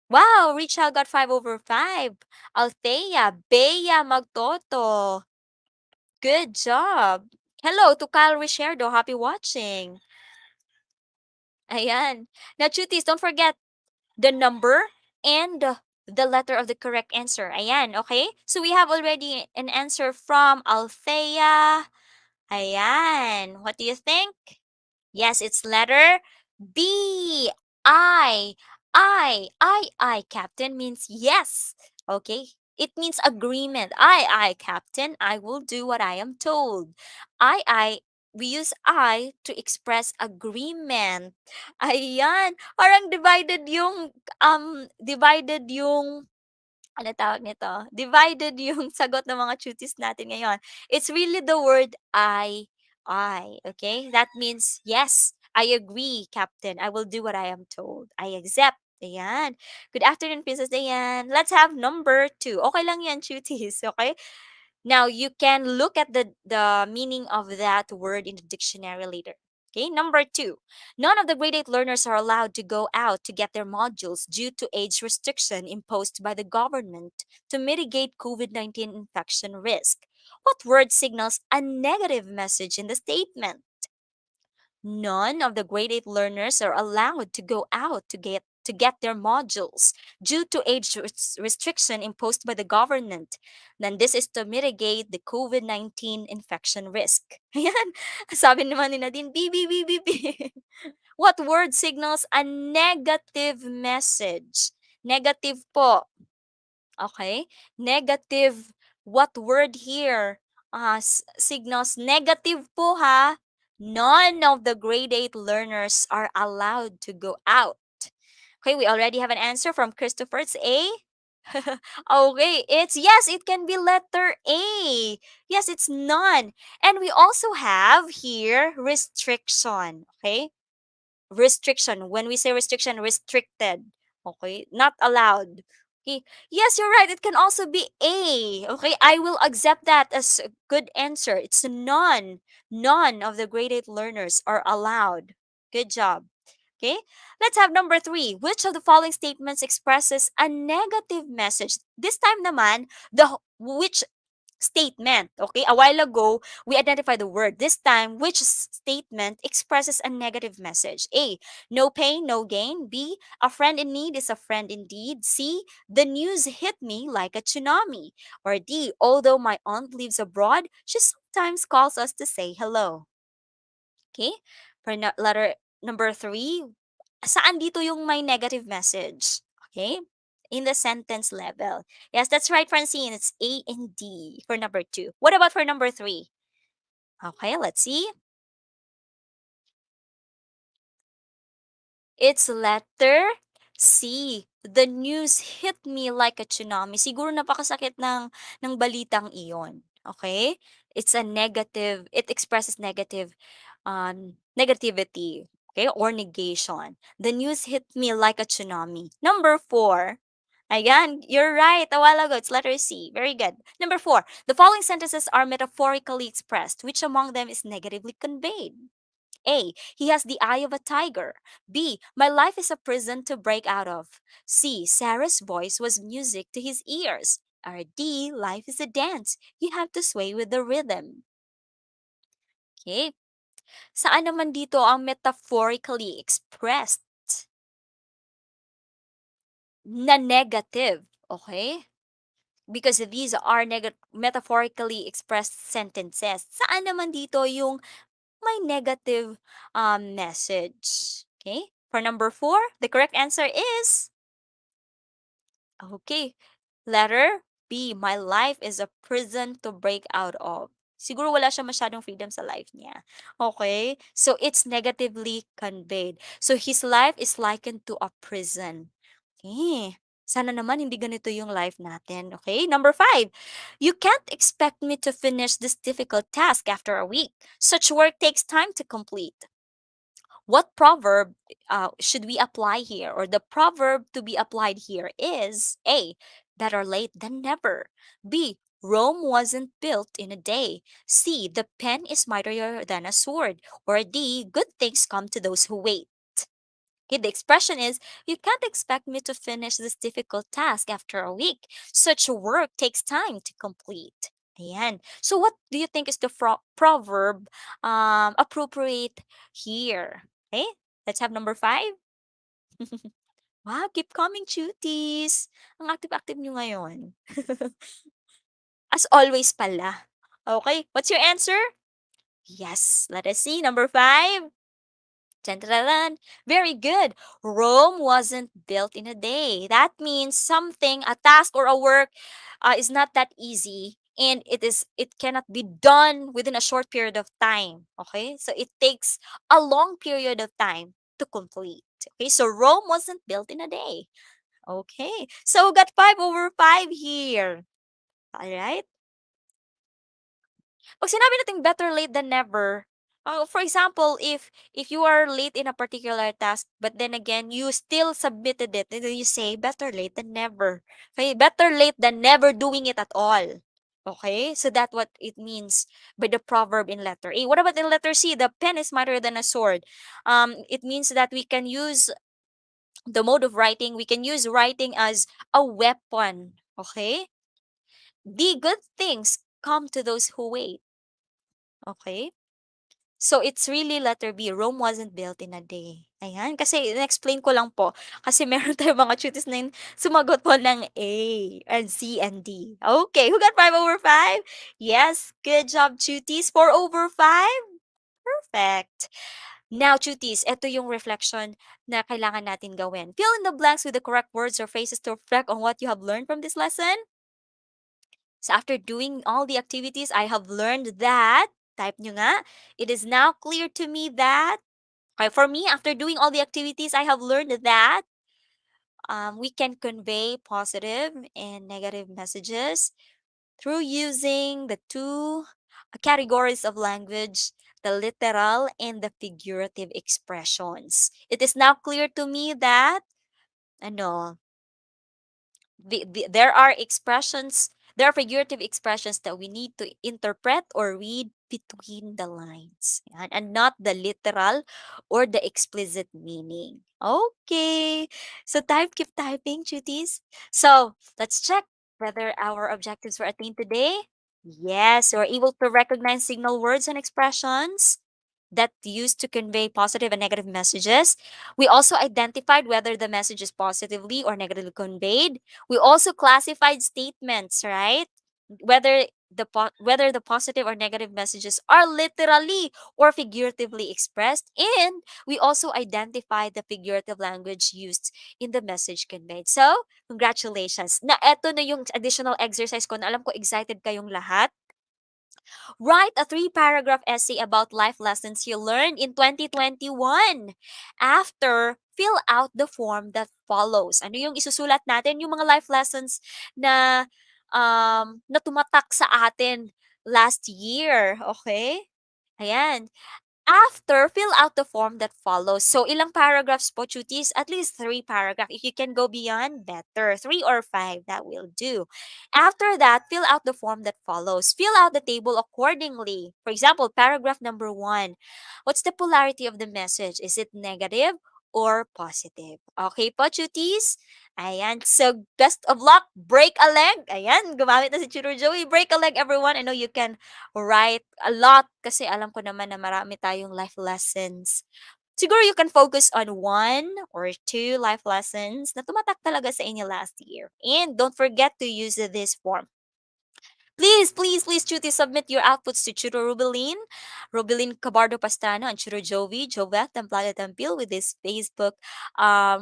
Wow, Richard got 5 over 5. Althea, Bea Magtoto. Good job. Hello to Kyle Risherdo. Happy watching. Ayan. Now, cuties, don't forget the number and the letter of the correct answer. Ayan, okay? So we have already an answer from Althea. Ayan. What do you think? Yes, it's letter B. I, Captain means yes. Okay. It means agreement. Captain, I will do what I am told. We use I to express agreement. Ayan. Parang divided yung ano tawag nito? Divided yung sagot ng mga cuties natin ngayon. It's really the word I. Okay? That means, yes, I agree, Captain. I will do what I am told. I accept. Ayan. Good afternoon, Princess Diane. Let's have number 2. Okay lang yan, cuties. Okay? Now, you can look at the meaning of that word in the dictionary later. Okay, number 2. None of the grade 8 learners are allowed to go out to get their modules due to age restriction imposed by the government to mitigate COVID-19 infection risk. What word signals a negative message in the statement? None of the grade 8 learners are allowed to go out to get their modules due to age restriction imposed by the government. Then this is to mitigate the COVID-19 infection risk. Ayan. Sabi naman ni Nadine, B, B, B, B, B. What word signals a negative message? Negative po. Okay? Negative. What word here signals negative po ha? None of the grade 8 learners are allowed to go out. Okay, we already have an answer from Christopher. It's A. Okay, it's yes, it can be letter A. Yes, it's none. And we also have here restriction. Okay? Restriction. When we say restriction, restricted. Okay? Not allowed. Okay? Yes, you're right. It can also be A. Okay? I will accept that as a good answer. It's none. None of the grade 8 learners are allowed. Good job. Okay? Let's have number 3. Which of the following statements expresses a negative message? This time naman, which statement. Okay, a while ago, we identified the word. This time, which statement expresses a negative message? A, no pain, no gain. B, a friend in need is a friend indeed. C, the news hit me like a tsunami. Or D, although my aunt lives abroad, she sometimes calls us to say hello. Okay, for letter number 3, saan dito yung may negative message? Okay? In the sentence level. Yes, that's right, Francine. It's A and D for number 2. What about for number 3? Okay, let's see. It's letter C. The news hit me like a tsunami. Siguro napakasakit ng balitang iyon. Okay? It's a negative, it expresses negativity. Okay? Or negation. The news hit me like a tsunami. Number 4. Ayan, you're right. A while ago, it's letter C. Very good. Number 4. The following sentences are metaphorically expressed. Which among them is negatively conveyed? A. He has the eye of a tiger. B. My life is a prison to break out of. C. Sarah's voice was music to his ears. Or D. Life is a dance. You have to sway with the rhythm. Okay. Saan naman dito ang metaphorically expressed na negative? Okay? Because these are metaphorically expressed sentences. Saan naman dito yung may negative message? Okay? For number 4, the correct answer is, okay, letter B. My life is a prison to break out of. Siguro wala siya masyadong freedom sa life niya. Okay? So, it's negatively conveyed. So, his life is likened to a prison. Okay. Sana naman hindi ganito yung life natin. Okay? Number 5. You can't expect me to finish this difficult task after a week. Such work takes time to complete. What proverb should we apply here? Or the proverb to be applied here is A, better late than never. B, Rome wasn't built in a day. C, the pen is mightier than a sword. Or D, good things come to those who wait. Okay, the expression is, you can't expect me to finish this difficult task after a week. Such work takes time to complete. Ayan. So what do you think is the proverb appropriate here? Okay, let's have number 5. Wow, keep coming, cuties. Ang active-active nyo ngayon. As always pala. Okay, what's your answer? Yes, let us see. Number 5. Dun-dun-dun-dun. Very good. Rome wasn't built in a day. That means something, a task or a work is not that easy, and it cannot be done within a short period of time. Okay? So it takes a long period of time to complete. Okay? So Rome wasn't built in a day. Okay. So we got 5/5 here. All right? Pag sinabi nating better late than never, for example, if you are late in a particular task, but then again, you still submitted it, and then you say, better late than never. Okay? Better late than never doing it at all. Okay, so that's what it means by the proverb in letter A. What about in letter C? The pen is mightier than a sword. It means that we can use the mode of writing. We can use writing as a weapon. Okay, the good things come to those who wait. Okay, so it's really letter B. Rome wasn't built in a day. Ayan, kasi in-explain ko lang po. Kasi meron tayong mga tutis na sumagot po ng A and C and D. Okay, who got 5/5? Yes, good job, tutis. 4/5? Perfect. Now, tutis, ito yung reflection na kailangan natin gawin. Fill in the blanks with the correct words or phrases to reflect on what you have learned from this lesson. So after doing all the activities, I have learned that, type nyo nga, it is now clear to me that, okay, for me, after doing all the activities, I have learned that we can convey positive and negative messages through using the two categories of language, the literal and the figurative expressions. It is now clear to me that, ano, there are expressions, there are figurative expressions that we need to interpret or read between the lines, and not the literal or the explicit meaning. Okay, so keep typing, cuties. So let's check whether our objectives were attained today. Yes, we're able to recognize signal words and expressions that used to convey positive and negative messages. We also identified whether the message is positively or negatively conveyed. We also classified statements, right? Whether the positive or negative messages are literally or figuratively expressed, and we also identified the figurative language used in the message conveyed. So, congratulations. Na eto na yung additional exercise ko na alam ko excited kayong lahat. Write a 3-paragraph essay about life lessons you learned in 2021. After, fill out the form that follows. Ano yung isusulat natin? Yung mga life lessons na, na tumatak sa atin last year. Okay? Ayan. After, fill out the form that follows. So, ilang paragraphs po, cuties? At least 3 paragraphs. If you can go beyond, better. 3 or 5, that will do. After that, fill out the form that follows. Fill out the table accordingly. For example, paragraph number 1. What's the polarity of the message? Is it negative or positive? Okay po, cuties? Ayan. So, best of luck. Break a leg. Ayan. Gumamit na si Tutor Joey. Break a leg, everyone. I know you can write a lot kasi alam ko naman na marami tayong life lessons. Siguro you can focus on 1 or 2 life lessons na tumatak talaga sa inyo last year. And don't forget to use this form. Please, cuties, submit your outputs to Tutor Rubeline Cabardo Pastrano, and Tutor Jovet Templado Tampil with this Facebook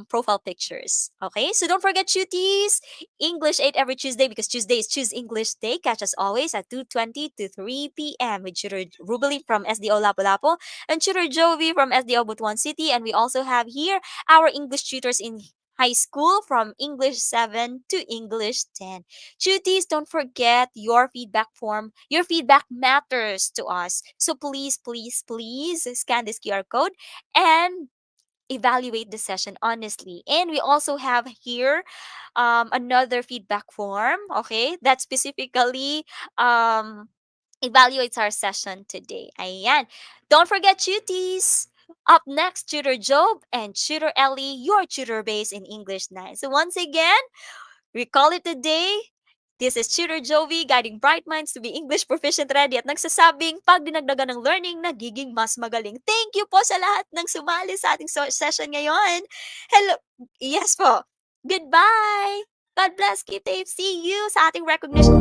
profile pictures. Okay, so don't forget, cuties, English 8 every Tuesday, because Tuesday is Choose English Day. Catch us always at 2:20 to 3 p.m. with Tutor Rubeline from SDO Lapu-Lapu and Tutor Jovi from SDO Butuan City. And we also have here our English tutors in high school from English 7 to English 10. Cuties, don't forget your feedback form. Your feedback matters to us. So please scan this QR code and evaluate the session honestly. And we also have here another feedback form, okay, that specifically evaluates our session today. Ayan. Don't forget, cuties. Up next, Tutor Job and Tutor Ellie, your tutor base in English 9. So once again, we call it a day. This is Tutor Jovi, guiding bright minds to be English proficient ready at nagsasabing pag dinagdagan ng learning, nagiging mas magaling. Thank you po sa lahat ng sumali sa ating session ngayon. Hello. Yes po. Goodbye. God bless. Keep safe. See you sa ating recognition.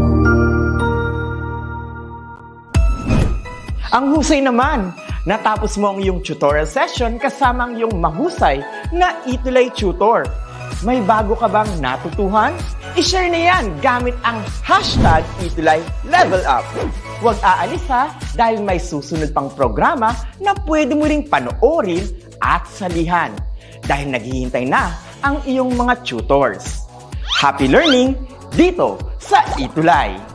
Ang husay naman! Natapos mo ang iyong tutorial session kasama ang iyong mahusay na ETUlay tutor. May bago ka bang natutuhan? I-share na yan gamit ang hashtag ETUlay Level Up. Huwag aalis ha, dahil may susunod pang programa na pwede mo ring panoorin at salihan. Dahil naghihintay na ang iyong mga tutors. Happy learning dito sa ETUlay!